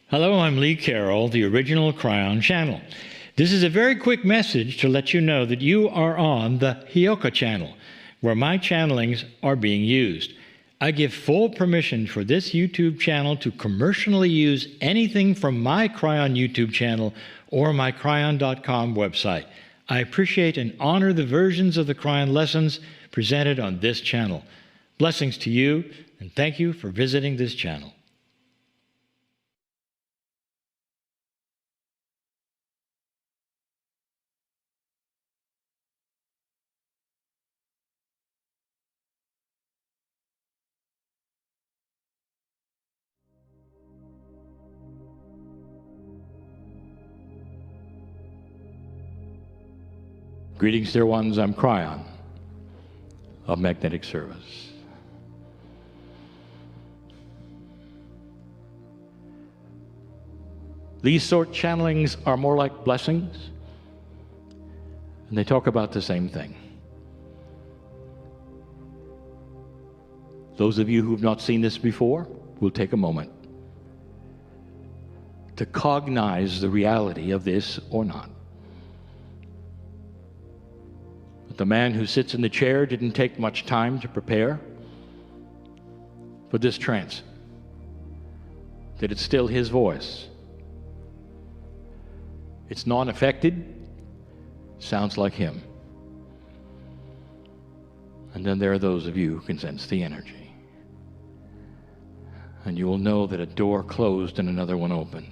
Hello, I'm Lee Carroll, the original Kryon channel. This is a very quick message to let you know that you are on the Heyoka channel, where my channelings are being used. I give full permission for this YouTube channel to commercially use anything from my Kryon YouTube channel or my Kryon.com website. I appreciate and honor the versions of the Kryon lessons presented on this channel. Blessings to you, and thank you for visiting this channel. Greetings, dear ones. I'm Kryon of Magnetic Service. These sort channelings are more like blessings, and they talk about the same thing. Those of you who have not seen this before will take a moment to cognize the reality of this or not. The man who sits in the chair didn't take much time to prepare for this trance. That it's still his voice. It's non-affected, sounds like him. And then there are those of you who can sense the energy. And you will know that a door closed and another one opened.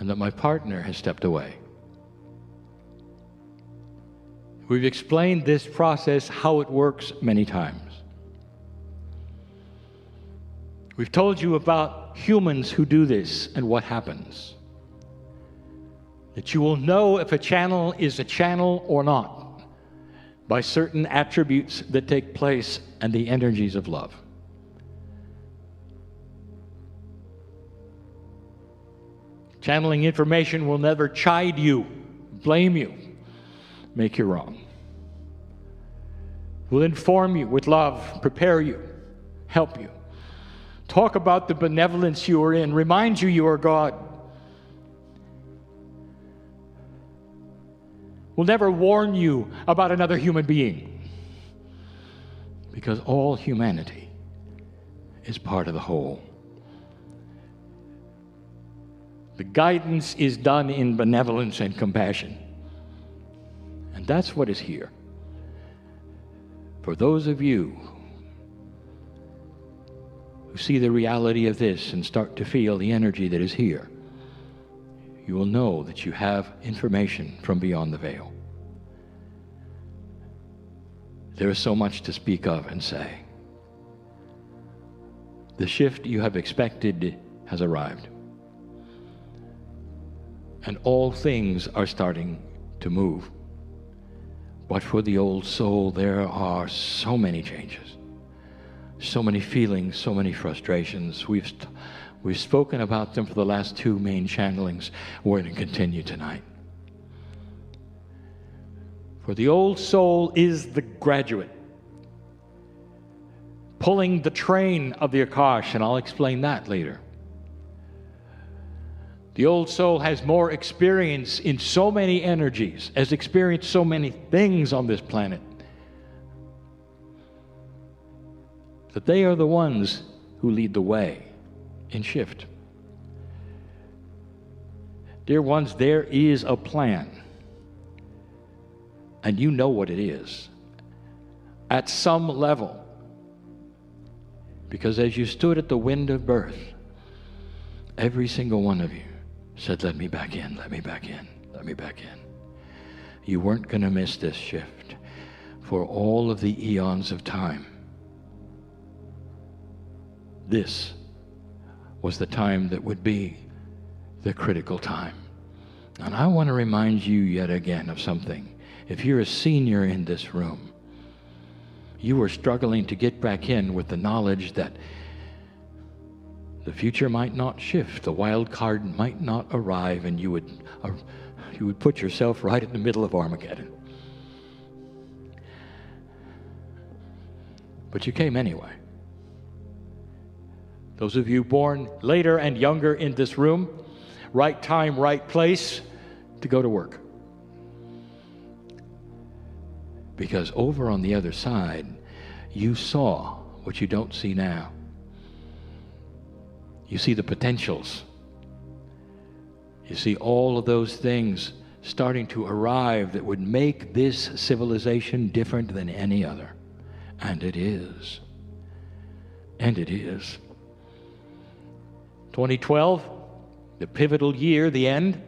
And that my partner has stepped away. We've explained this process, how it works, many times. We've told you about humans who do this and what happens. That you will know if a channel is a channel or not by certain attributes that take place and the energies of love. Channeling information will never chide you, blame you, make you wrong. Will inform you with love, prepare you, help you. Talk about the benevolence you are in, remind you are God. Will never warn you about another human being. Because all humanity is part of the whole. The guidance is done in benevolence and compassion. And that's what is here. For those of you who see the reality of this and start to feel the energy that is here, you will know that you have information from beyond the veil. There is so much to speak of and say. The shift you have expected has arrived. And all things are starting to move. But for the old soul, there are so many changes, so many feelings, so many frustrations. We've spoken about them for the last two main channelings. We're going to continue tonight. For the old soul is the graduate, pulling the train of the Akash, and I'll explain that later. The old soul has more experience in so many energies, has experienced so many things on this planet, that they are the ones who lead the way in shift. Dear ones, there is a plan, and you know what it is, at some level, because as you stood at the wind of birth, every single one of you said, let me back in, let me back in, let me back in. You weren't going to miss this shift for all of the eons of time. This was the time that would be the critical time. And I want to remind you yet again of something. If you're a senior in this room, you are struggling to get back in with the knowledge that the future might not shift, the wild card might not arrive, and you would put yourself right in the middle of Armageddon. But you came anyway. Those of you born later and younger in this room, right time, right place to go to work. Because over on the other side, you saw what you don't see now. You see the potentials. You see all of those things starting to arrive that would make this civilization different than any other. And it is. And it is. 2012, the pivotal year, the end,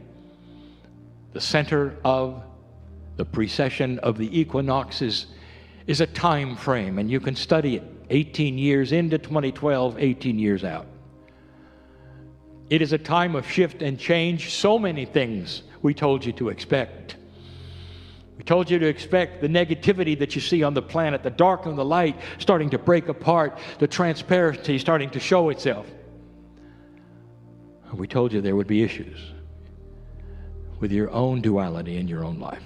the center of the precession of the equinoxes is a time frame, and you can study it 18 years into 2012, 18 years out. It is a time of shift and change. So many things we told you to expect. We told you to expect the negativity that you see on the planet, the dark and the light starting to break apart, the transparency starting to show itself. We told you there would be issues with your own duality in your own life.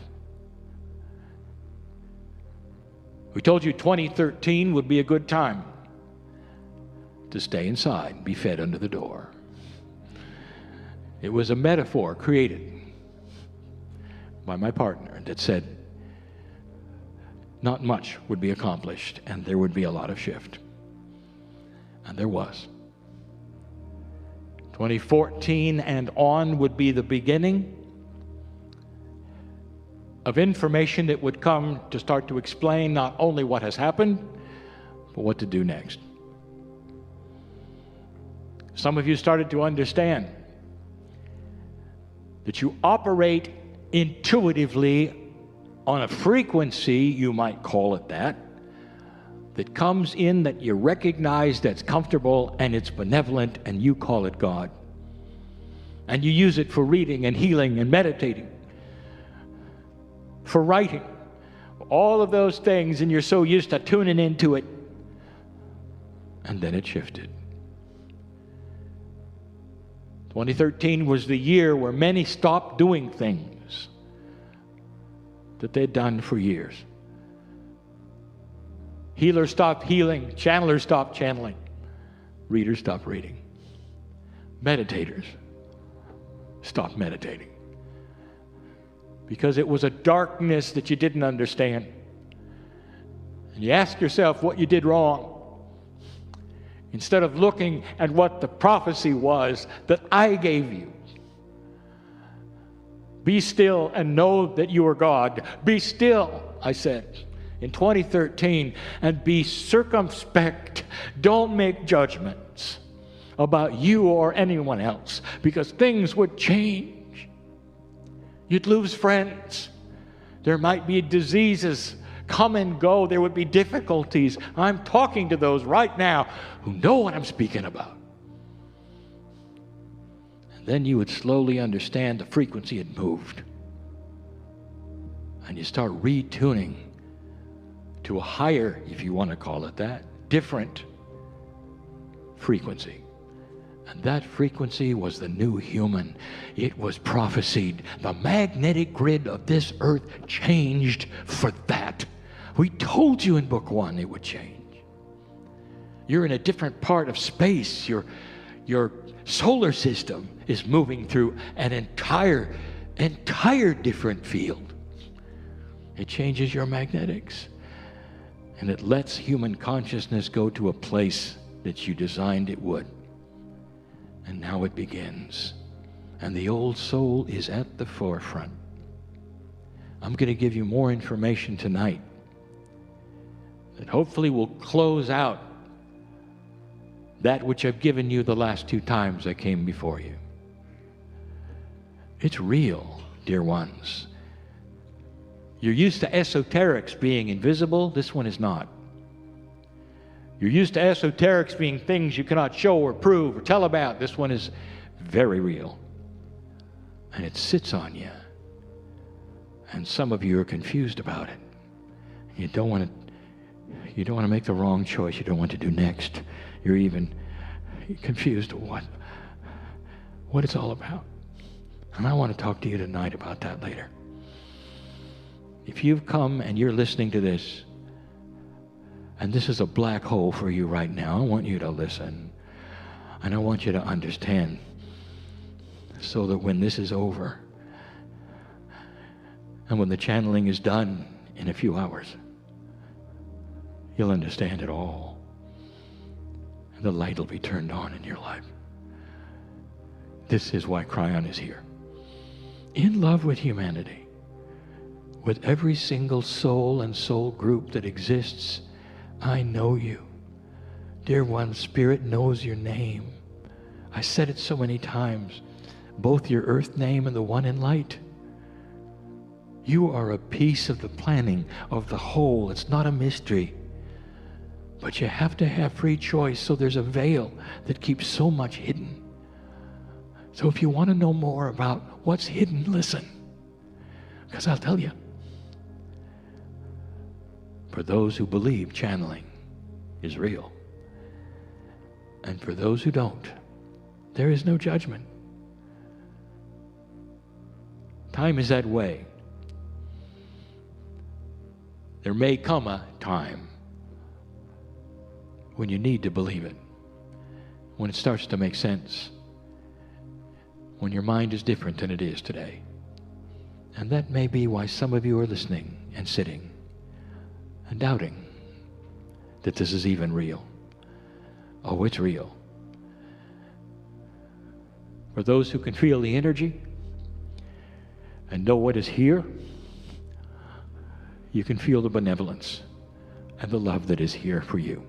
We told you 2013 would be a good time to stay inside, be fed under the door. It was a metaphor created by my partner that said not much would be accomplished and there would be a lot of shift. And there was. 2014 and on would be the beginning of information that would come to start to explain not only what has happened, but what to do next. Some of you started to understand that you operate intuitively on a frequency, you might call it that comes in that you recognize that's comfortable and it's benevolent, and you call it God. And you use it for reading and healing and meditating, for writing, all of those things, and you're so used to tuning into it. And then it shifted. 2013 was the year where many stopped doing things that they'd done for years. Healers stopped healing, channelers stopped channeling, readers stopped reading, meditators stopped meditating. Because it was a darkness that you didn't understand. And you ask yourself what you did wrong, instead of looking at what the prophecy was that I gave you. Be still and know that you are God. Be still, I said, in 2013, and be circumspect. Don't make judgments about you or anyone else, because things would change. You'd lose friends. There might be diseases come and go. There would be difficulties. I'm talking to those right now who know what I'm speaking about. And then you would slowly understand the frequency had moved. And you start retuning to a higher, if you want to call it that, different frequency. And that frequency was the new human. It was prophesied. The magnetic grid of this earth changed for that. We told you in book 1 it would change. You're in a different part of space. Your solar system is moving through an entire different field. It changes your magnetics. And it lets human consciousness go to a place that you designed it would. And now it begins. And the old soul is at the forefront. I'm going to give you more information tonight that hopefully will close out that which I've given you the last 2 times I came before you. It's real, dear ones. You're used to esoterics being invisible. This one is not. You're used to esoterics being things you cannot show or prove or tell about. This one is very real. And it sits on you. And some of you are confused about it. You don't want to make the wrong choice. You don't want to do next. You're even confused what it's all about. And I want to talk to you tonight about that later. If you've come and you're listening to this, and this is a black hole for you right now, I want you to listen. And I want you to understand, so that when this is over, and when the channeling is done in a few hours, you'll understand it all. And the light will be turned on in your life. This is why Kryon is here. In love with humanity, with every single soul and soul group that exists. I know you. Dear one, Spirit knows your name. I said it so many times, both your earth name and the one in light. You are a piece of the planning of the whole. It's not a mystery. But you have to have free choice, so there's a veil that keeps so much hidden. So if you want to know more about what's hidden, listen. Because I'll tell you. For those who believe channeling is real, and for those who don't, there is no judgment. Time is that way. There may come a time when you need to believe it, when it starts to make sense, when your mind is different than it is today. And that may be why some of you are listening and sitting and doubting that this is even real. Oh, it's real. For those who can feel the energy and know what is here, you can feel the benevolence and the love that is here for you.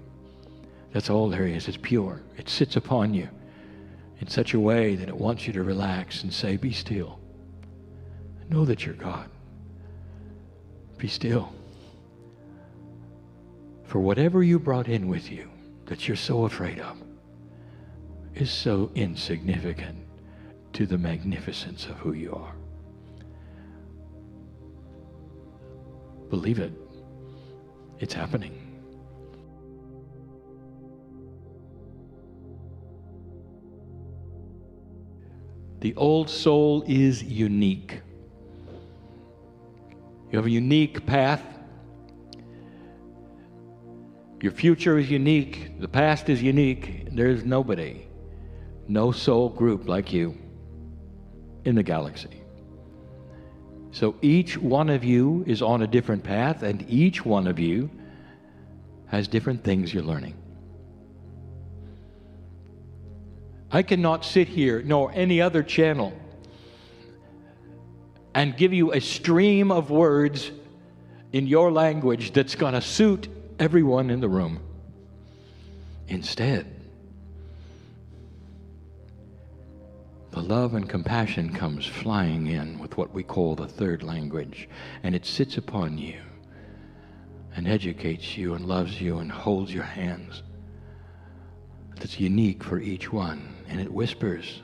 That's all there is. It's pure. It sits upon you in such a way that it wants you to relax and say, be still. Know that you're God. Be still. For whatever you brought in with you that you're so afraid of is so insignificant to the magnificence of who you are. Believe it. It's happening. The old soul is unique. You have a unique path. Your future is unique. The past is unique. There's nobody, no soul group like you in the galaxy. So each one of you is on a different path, and each one of you has different things you're learning. I cannot sit here, nor any other channel, and give you a stream of words in your language that's going to suit everyone in the room. Instead, the love and compassion comes flying in with what we call the third language, and it sits upon you and educates you and loves you and holds your hands. That's unique for each one, and it whispers,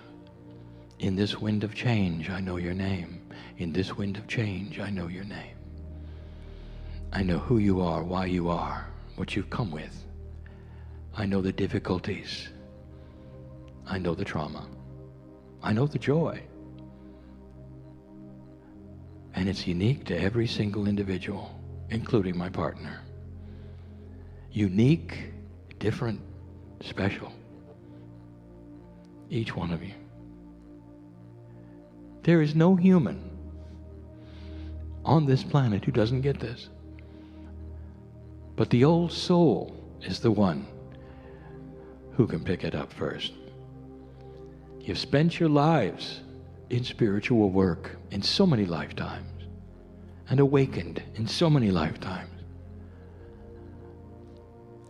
in this wind of change, I know your name. In this wind of change, I know your name. I know who you are, why you are, what you've come with. I know the difficulties. I know the trauma. I know the joy. And it's unique to every single individual, including my partner. Unique, different, special. Each one of you. There is no human on this planet who doesn't get this. But the old soul is the one who can pick it up first. You've spent your lives in spiritual work in so many lifetimes and awakened in so many lifetimes.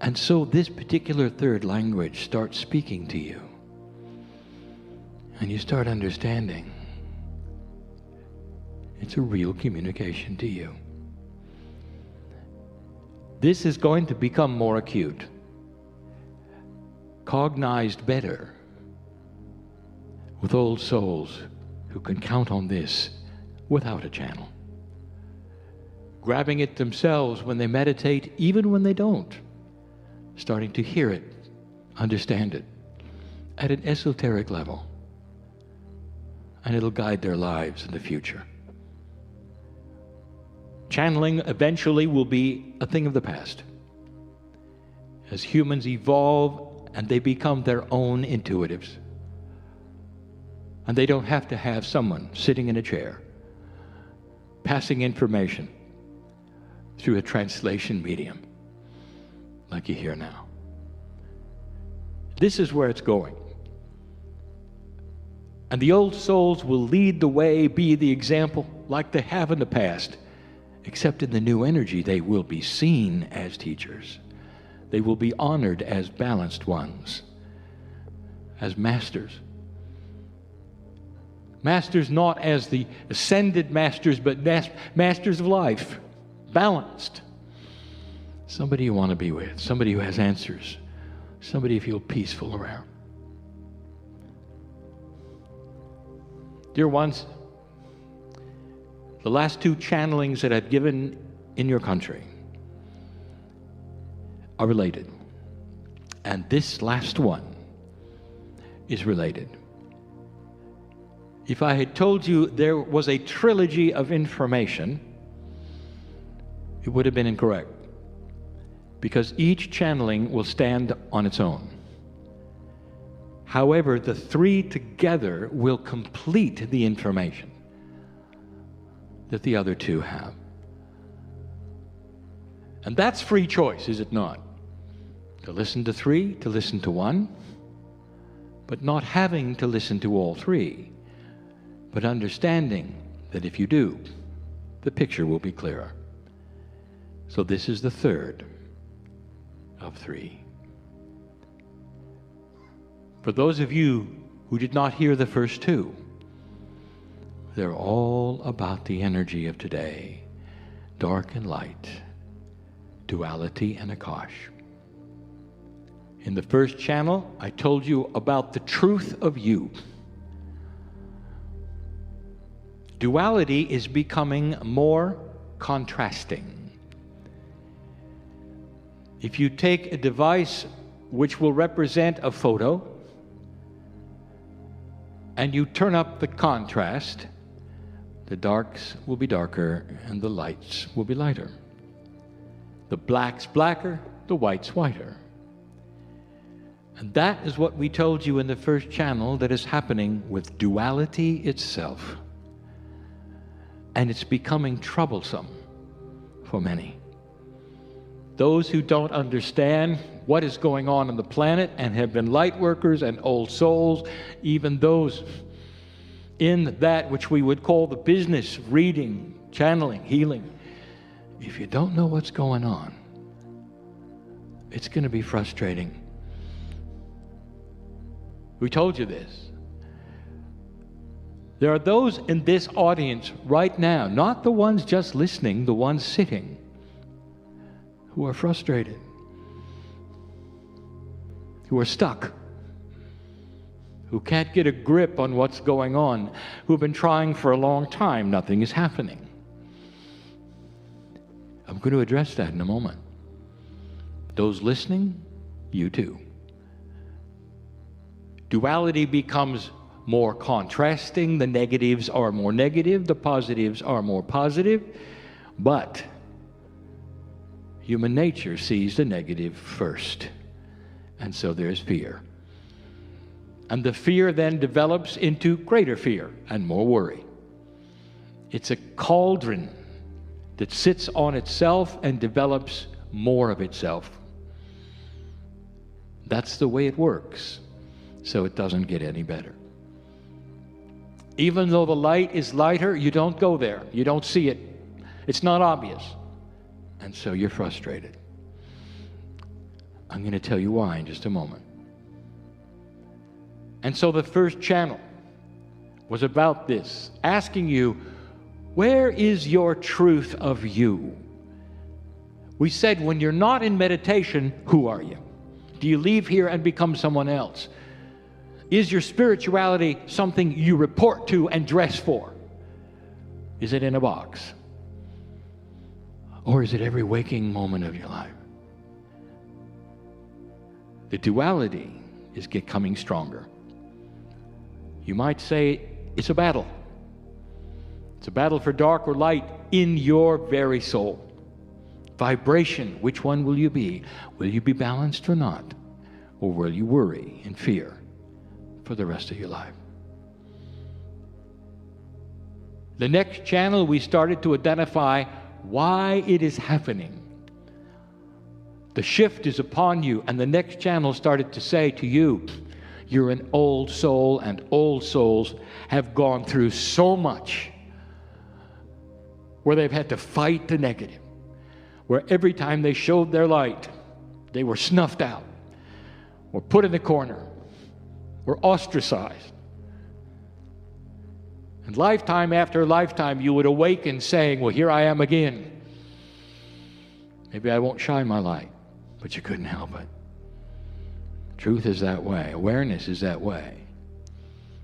And so this particular third language starts speaking to you. And you start understanding it's a real communication to you. This is going to become more acute, cognized better with old souls who can count on this without a channel, grabbing it themselves when they meditate, even when they don't, starting to hear it, understand it at an esoteric level, and it'll guide their lives in the future. Channeling eventually will be a thing of the past. As humans evolve and they become their own intuitives. And they don't have to have someone sitting in a chair passing information through a translation medium like you hear now. This is where it's going. And the old souls will lead the way, be the example like they have in the past. Except in the new energy, they will be seen as teachers. They will be honored as balanced ones, as masters. Masters not as the ascended masters, but masters of life, balanced. Somebody you want to be with, somebody who has answers, somebody you feel peaceful around. Dear ones, the last 2 channelings that I've given in your country are related. And this last one is related. If I had told you there was a trilogy of information, it would have been incorrect. Because each channeling will stand on its own. However, the 3 together will complete the information that the other 2 have. And that's free choice, is it not? To listen to 3, to listen to 1, but not having to listen to all 3, but understanding that if you do, the picture will be clearer. So this is the 3rd of 3. For those of you who did not hear the first 2, they're all about the energy of today, dark and light, duality and Akash. In the first channel, I told you about the truth of you. Duality is becoming more contrasting. If you take a device which will represent a photo, and you turn up the contrast, the darks will be darker and the lights will be lighter. The black's blacker, the white's whiter. And that is what we told you in the first channel that is happening with duality itself. And it's becoming troublesome for many. Those who don't understand what is going on the planet and have been light workers and old souls, even those in that which we would call the business, reading, channeling, healing. If you don't know what's going on, it's going to be frustrating. We told you this. There are those in this audience right now, not the ones just listening, the ones sitting, who are frustrated, who are stuck, who can't get a grip on what's going on, who've been trying for a long time. Nothing is happening. I'm going to address that in a moment. Those listening, you too. Duality becomes more contrasting. The negatives are more negative. The positives are more positive. But human nature sees the negative first. And so there's fear. And the fear then develops into greater fear and more worry. It's a cauldron that sits on itself and develops more of itself. That's the way it works. So it doesn't get any better. Even though the light is lighter, you don't go there. You don't see it. It's not obvious. And so you're frustrated. I'm going to tell you why in just a moment. And so the first channel was about this, asking you, where is your truth of you? We said when you're not in meditation, who are you? Do you leave here and become someone else? Is your spirituality something you report to and dress for? Is it in a box? Or is it every waking moment of your life? The duality is becoming stronger. You might say it's a battle. It's a battle for dark or light in your very soul. Vibration, which one will you be? Will you be balanced or not? Or will you worry and fear for the rest of your life? The next channel, we started to identify why it is happening. The shift is upon you, and the next channel started to say to you, you're an old soul, and old souls have gone through so much where they've had to fight the negative, where every time they showed their light, they were snuffed out, or put in the corner, or ostracized. And lifetime after lifetime, you would awaken saying, well, here I am again. Maybe I won't shine my light, but you couldn't help it. Truth is that way. Awareness is that way.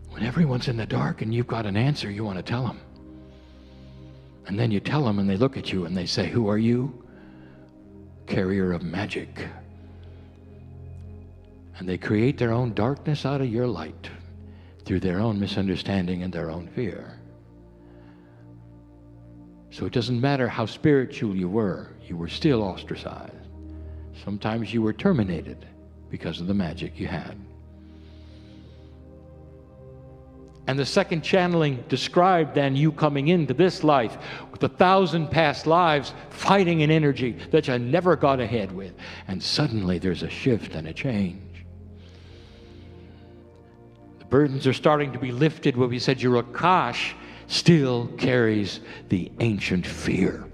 When everyone's in the dark and you've got an answer, you want to tell them. And then you tell them and they look at you and they say, who are you? Carrier of magic. And they create their own darkness out of your light through their own misunderstanding and their own fear. So it doesn't matter how spiritual you were still ostracized. Sometimes you were terminated because of the magic you had. And the second channeling described then you coming into this life with 1,000 past lives fighting an energy that you never got ahead with. And suddenly there's a shift and a change. The burdens are starting to be lifted where we said your Akash still carries the ancient fear.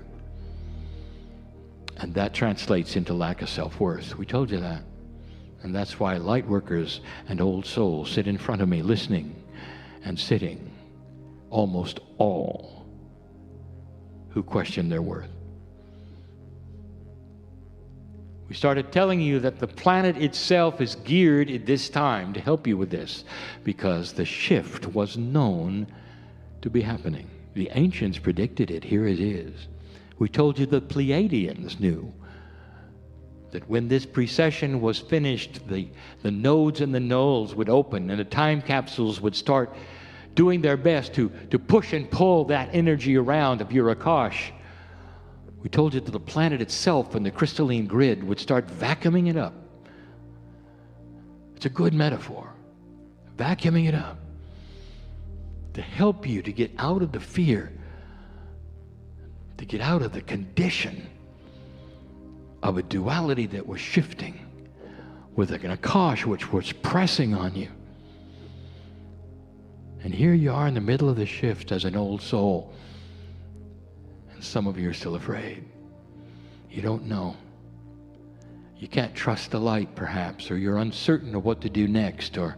And that translates into lack of self-worth. We told you that. And that's why light workers and old souls sit in front of me listening and sitting, almost all who question their worth. We started telling you that the planet itself is geared at this time to help you with this because the shift was known to be happening. The ancients predicted it. Here it is. We told you the Pleiadians knew that when this precession was finished, the nodes and the nulls would open and the time capsules would start doing their best to push and pull that energy around of your Akash. We told you that the planet itself and the crystalline grid would start vacuuming it up. It's a good metaphor. Vacuuming it up to help you to get out of the fear, to get out of the condition of a duality that was shifting with an Akash which was pressing on you. And here you are in the middle of the shift as an old soul. And some of you are still afraid. You don't know. You can't trust the light, perhaps, or you're uncertain of what to do next, or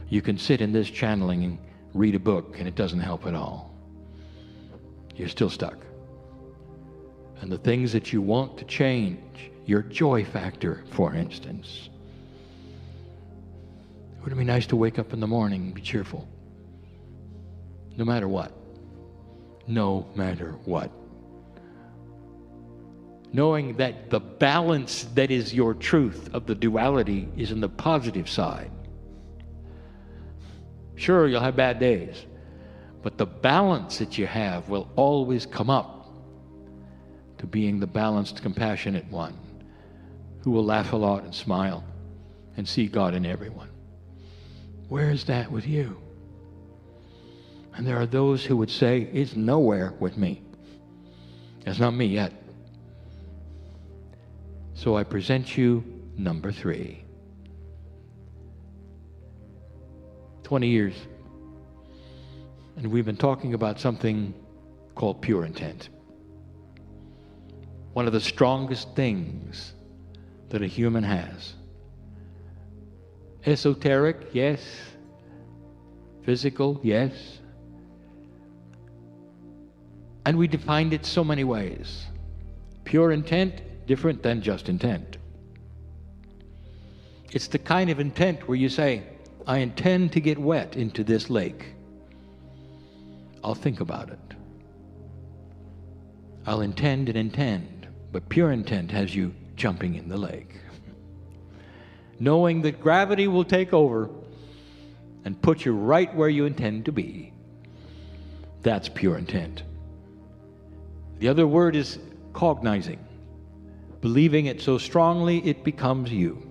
you can sit in this channeling and read a book and it doesn't help at all. You're still stuck. And the things that you want to change, your joy factor, for instance. Would it be nice to wake up in the morning and be cheerful? No matter what. No matter what. Knowing that the balance that is your truth of the duality is in the positive side. Sure, you'll have bad days, but the balance that you have will always come up to being the balanced, compassionate one who will laugh a lot and smile and see God in everyone. Where is that with you? And there are those who would say, it's nowhere with me. That's not me yet. So I present you number 3. 20 years. And we've been talking about something called pure intent. One of the strongest things that a human has. Esoteric, yes. Physical, yes. And we defined it so many ways. Pure intent, different than just intent. It's the kind of intent where you say, I intend to get wet into this lake. I'll think about it. I'll intend and intend. But pure intent has you jumping in the lake. Knowing that gravity will take over and put you right where you intend to be. That's pure intent. The other word is cognizing. Believing it so strongly it becomes you.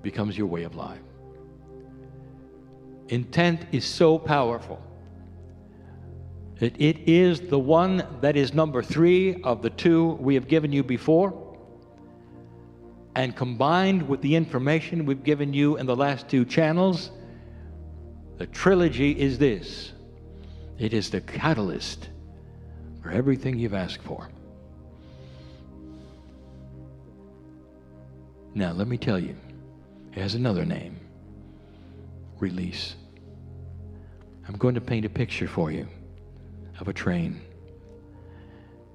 becomes your way of life. Intent is so powerful. It is the one that is number 3 of the 2 we have given you before. And combined with the information we've given you in the last 2 channels, the trilogy is this. It is the catalyst for everything you've asked for. Now, let me tell you, it has another name. Release. I'm going to paint a picture for you of a train.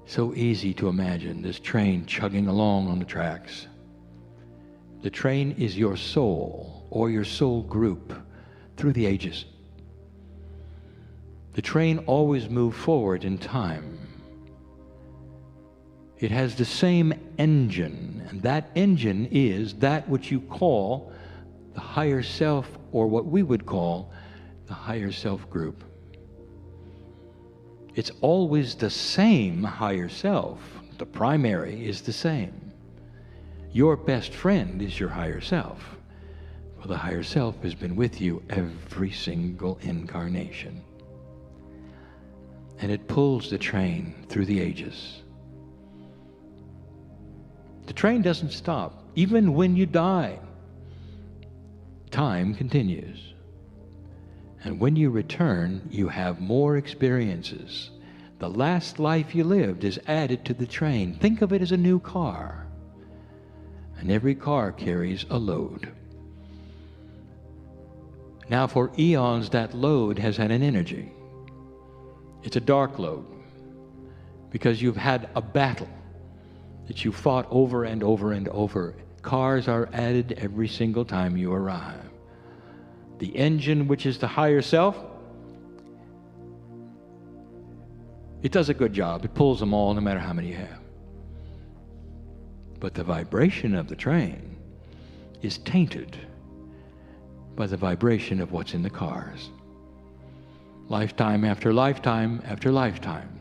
So easy to imagine this train chugging along on the tracks. The train is your soul or your soul group through the ages. The train always moves forward in time. It has the same engine, and that engine is that which you call the higher self, or what we would call the higher self group. It's always the same higher self. The primary is the same. Your best friend is your higher self. Well, the higher self has been with you every single incarnation. And it pulls the train through the ages. The train doesn't stop. Even when you die, time continues. And when you return, you have more experiences. The last life you lived is added to the train. Think of it as a new car. And every car carries a load. Now for eons, that load has had an energy. It's a dark load because you've had a battle that you fought over and over and over. Cars are added every single time you arrive. The engine, which is the higher self, it does a good job. It pulls them all no matter how many you have. But the vibration of the train is tainted by the vibration of what's in the cars. Lifetime after lifetime after lifetime.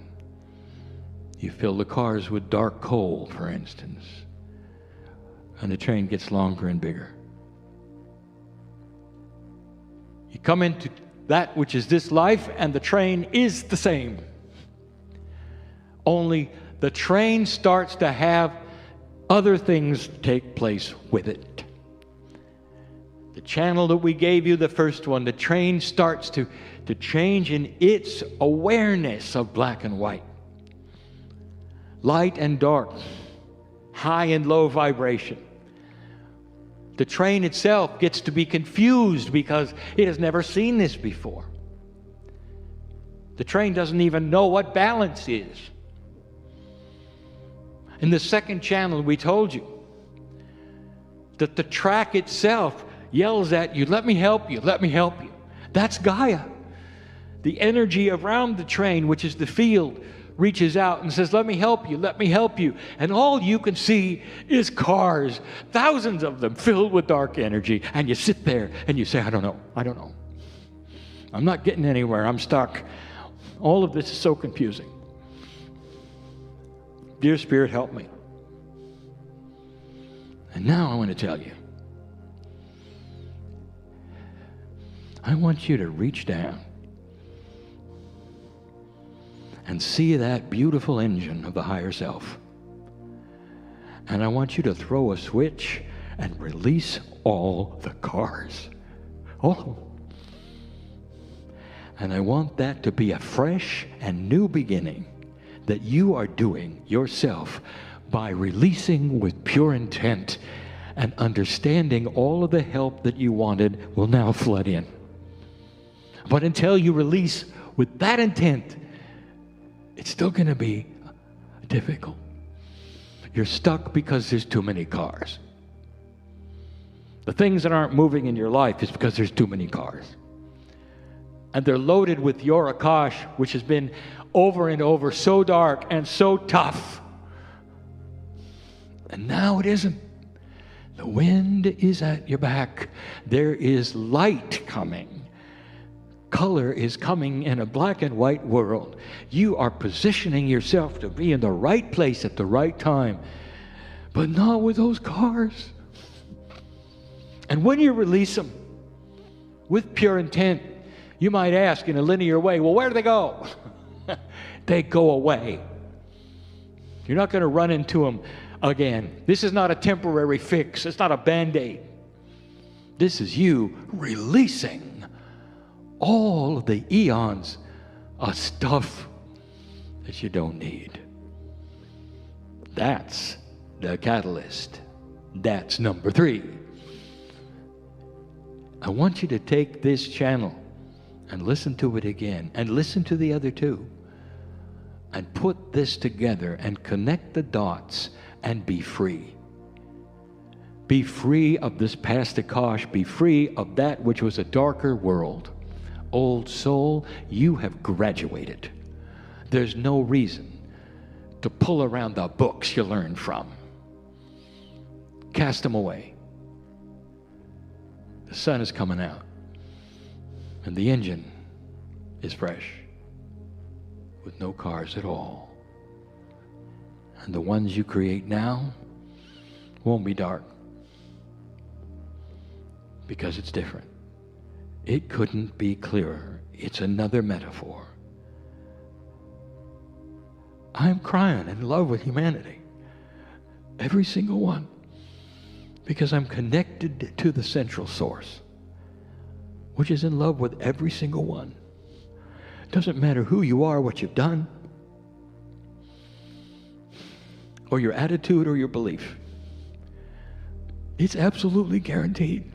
You fill the cars with dark coal, for instance, and the train gets longer and bigger. You come into that which is this life, and the train is the same. Only the train starts to have other things take place with it. The channel that we gave you, the first one, the train starts to change in its awareness of black and white, light and dark, high and low vibration. The train itself gets to be confused because it has never seen this before. The train doesn't even know what balance is. In the second channel, we told you that the track itself yells at you, let me help you, let me help you. That's Gaia. The energy around the train, which is the field, reaches out and says, let me help you, let me help you. And all you can see is cars, thousands of them filled with dark energy. And you sit there and you say, I don't know. I'm not getting anywhere, I'm stuck. All of this is so confusing. Dear Spirit, help me. And now I want to tell you, I want you to reach down and see that beautiful engine of the higher self. And I want you to throw a switch and release all the cars. All of them. And I want that to be a fresh and new beginning that you are doing yourself by releasing with pure intent and understanding all of the help that you wanted will now flood in. But until you release with that intent, it's still going to be difficult. You're stuck because there's too many cars. The things that aren't moving in your life is because there's too many cars. And they're loaded with your Akash, which has been over and over so dark and so tough. And now it isn't. The wind is at your back. There is light coming. Color is coming in a black and white world. You are positioning yourself to be in the right place at the right time, but not with those cars. And when you release them with pure intent, you might ask in a linear way, well, where do they go? They go away. You're not going to run into them again. This is not a temporary fix. It's not a Band-Aid. This is you releasing all of the eons of stuff that you don't need. That's the catalyst. That's number 3. I want you to take this channel and listen to it again, and listen to the other 2, and put this together and connect the dots and be free. Be free of this past Akash. Be free of that which was a darker world. Old soul, you have graduated. There's no reason to pull around the books you learned from. Cast them away. The sun is coming out, and the engine is fresh, with no cars at all. And the ones you create now won't be dark, because it's different. It couldn't be clearer. It's another metaphor. I'm crying in love with humanity, every single one, because I'm connected to the central source, which is in love with every single one. It doesn't matter who you are, what you've done, or your attitude or your belief. It's absolutely guaranteed.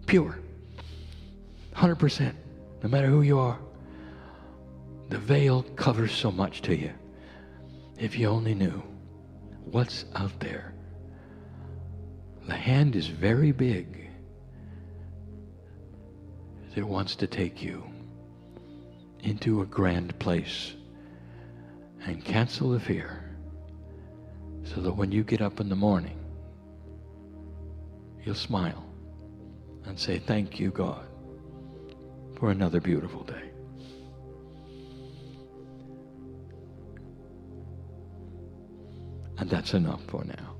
Pure. 100%. No matter who you are. The veil covers so much to you. If you only knew what's out there. The hand is very big. It wants to take you into a grand place and cancel the fear, so that when you get up in the morning, you'll smile and say, thank you, God, for another beautiful day. And that's enough for now.